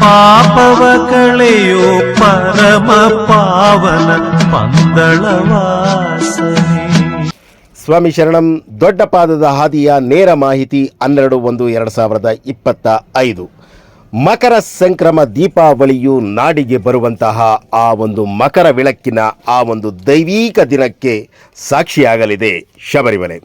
ಪಾಪವ ಕಳೆಯೋ ಪರಮ ಪಾವನ ಪಂದಳವಾಸನೆ. ಸ್ವಾಮಿ ಶರಣಂ. ದೊಡ್ಡ ಪಾದದ ಹಾದಿಯ ನೇರ ಮಾಹಿತಿ 12/1/2025. ಮಕರ ಸಂಕ್ರಮ ದೀಪಾವಳಿಯು ನಾಡಿಗೆ ಬರುವಂತಹ ಆ ಒಂದು ಮಕರ ಬೆಳಕಿನ ಆ ಒಂದು ದೈವೀಕ ದಿನಕ್ಕೆ ಸಾಕ್ಷಿಯಾಗಲಿದೆ ಶಬರಿಮಲೆ.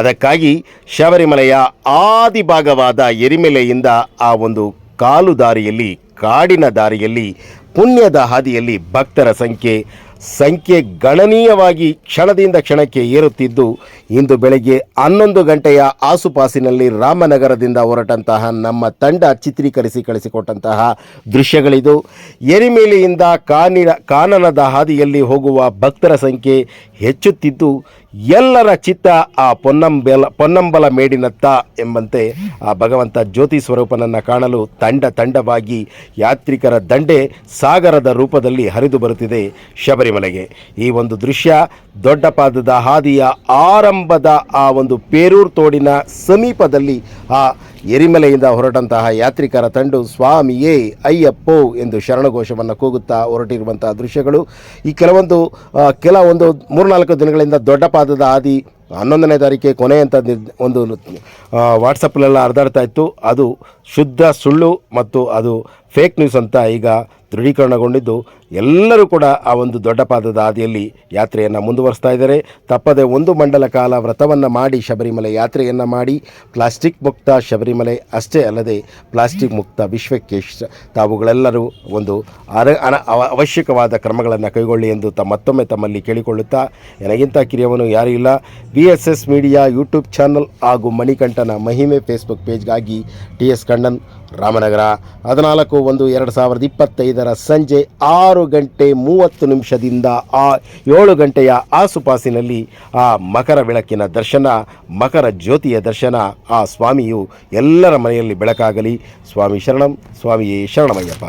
ಅದಕ್ಕಾಗಿ ಶಬರಿಮಲೆಯ ಆದಿ ಭಾಗವಾದ ಎರಿಮೆಲೆಯಿಂದ ಆ ಒಂದು ಕಾಲು ದಾರಿಯಲ್ಲಿ, ಕಾಡಿನ ದಾರಿಯಲ್ಲಿ, ಪುಣ್ಯದ ಹಾದಿಯಲ್ಲಿ ಭಕ್ತರ ಸಂಖ್ಯೆ ಗಣನೀಯವಾಗಿ ಕ್ಷಣದಿಂದ ಕ್ಷಣಕ್ಕೆ ಏರುತ್ತಿದ್ದು, ಇಂದು ಬೆಳಗ್ಗೆ 11 ಗಂಟೆಯ ಆಸುಪಾಸಿನಲ್ಲಿ ರಾಮನಗರದಿಂದ ಹೊರಟಂತಹ ನಮ್ಮ ತಂಡ ಚಿತ್ರೀಕರಿಸಿ ಕಳಿಸಿಕೊಟ್ಟಂತಹ ದೃಶ್ಯಗಳಿದು. ಎರಿಮೇಲಿಯಿಂದ ಕಾನನದ ಹಾದಿಯಲ್ಲಿ ಹೋಗುವ ಭಕ್ತರ ಸಂಖ್ಯೆ ಹೆಚ್ಚುತ್ತಿದ್ದು, ಎಲ್ಲರ ಚಿತ್ತ ಆ ಪೊನ್ನಂಬಲ ಮೇಡಿನತ್ತ ಎಂಬಂತೆ ಆ ಭಗವಂತ ಜ್ಯೋತಿ ಸ್ವರೂಪನನ್ನು ಕಾಣಲು ತಂಡವಾಗಿ ಯಾತ್ರಿಕರ ದಂಡೆ ಸಾಗರದ ರೂಪದಲ್ಲಿ ಹರಿದು ಬರುತ್ತಿದೆ ಶಬರಿಮಲೆಗೆ. ಈ ಒಂದು ದೃಶ್ಯ ದೊಡ್ಡ ಪಾದದ ಹಾದಿಯ ಆರಂಭದ ಆ ಒಂದು ಪೇರೂರು ತೋಡಿನ ಸಮೀಪದಲ್ಲಿ ಆ ಎರಿಮಲೆಯಿಂದ ಹೊರಟಂತಹ ಯಾತ್ರಿಕರ ತಂಡ ಸ್ವಾಮಿಯೇ ಅಯ್ಯಪ್ಪೋ ಎಂದು ಶರಣಘೋಷವನ್ನು ಕೂಗುತ್ತಾ ಹೊರಟಿರುವಂತಹ ದೃಶ್ಯಗಳು. ಈ ಕೆಲವೊಂದು 3-4 ದಿನಗಳಿಂದ ದೊಡ್ಡ ಪಾದದ ಹಾದಿ 11ನೇ ತಾರೀಕೆ ಕೊನೆ ಅಂತ ಒಂದು ವಾಟ್ಸಪ್ಲೆಲ್ಲ ಹರಿದಾಡ್ತಾ ಇತ್ತು. ಅದು ಶುದ್ಧ ಸುಳ್ಳು ಮತ್ತು ಅದು ಫೇಕ್ ನ್ಯೂಸ್ ಅಂತ ಈಗ ದೃಢೀಕರಣಗೊಂಡಿದ್ದು, ಎಲ್ಲರೂ ಕೂಡ ಆ ಒಂದು ದೊಡ್ಡ ಪಾದದ ಹಾದಿಯಲ್ಲಿ ಯಾತ್ರೆಯನ್ನು ಮುಂದುವರಿಸ್ತಾ ಇದ್ದಾರೆ. ತಪ್ಪದೆ 1 ಮಂಡಲ ಕಾಲ ವ್ರತವನ್ನು ಮಾಡಿ ಶಬರಿಮಲೆ ಯಾತ್ರೆಯನ್ನು ಮಾಡಿ ಪ್ಲಾಸ್ಟಿಕ್ ಮುಕ್ತ ಶಬರಿಮಲೆ ಅಷ್ಟೇ ಅಲ್ಲದೆ ಪ್ಲಾಸ್ಟಿಕ್ ಮುಕ್ತ ವಿಶ್ವಕ್ಕೆ ತಾವುಗಳೆಲ್ಲರೂ ಒಂದು ಅವಶ್ಯಕವಾದ ಕ್ರಮಗಳನ್ನು ಕೈಗೊಳ್ಳಿ ಎಂದು ಮತ್ತೊಮ್ಮೆ ತಮ್ಮಲ್ಲಿ ಕೇಳಿಕೊಳ್ಳುತ್ತಾ, ನನಗಿಂತ ಕಿರಿಯವನು ಯಾರೂ ಇಲ್ಲ. VSS ಮೀಡಿಯಾ ಯೂಟ್ಯೂಬ್ ಚಾನಲ್ ಹಾಗೂ ಮಣಿಕಂಠನ ಮಹಿಮೆ ಫೇಸ್ಬುಕ್ ಪೇಜ್ಗಾಗಿ TS ಕಣ್ಣನ್, ರಾಮನಗರ. 14/1/2025 ಸಂಜೆ 6:30 7 ಗಂಟೆಯ ಆಸುಪಾಸಿನಲ್ಲಿ ಆ ಮಕರ ಬೆಳಕಿನ ದರ್ಶನ, ಮಕರ ಜ್ಯೋತಿಯ ದರ್ಶನ. ಆ ಸ್ವಾಮಿಯು ಎಲ್ಲರ ಮನೆಯಲ್ಲಿ ಬೆಳಕಾಗಲಿ. ಸ್ವಾಮಿ ಶರಣಂ. ಸ್ವಾಮಿಯೇ ಶರಣಮಯ್ಯಪ್ಪ.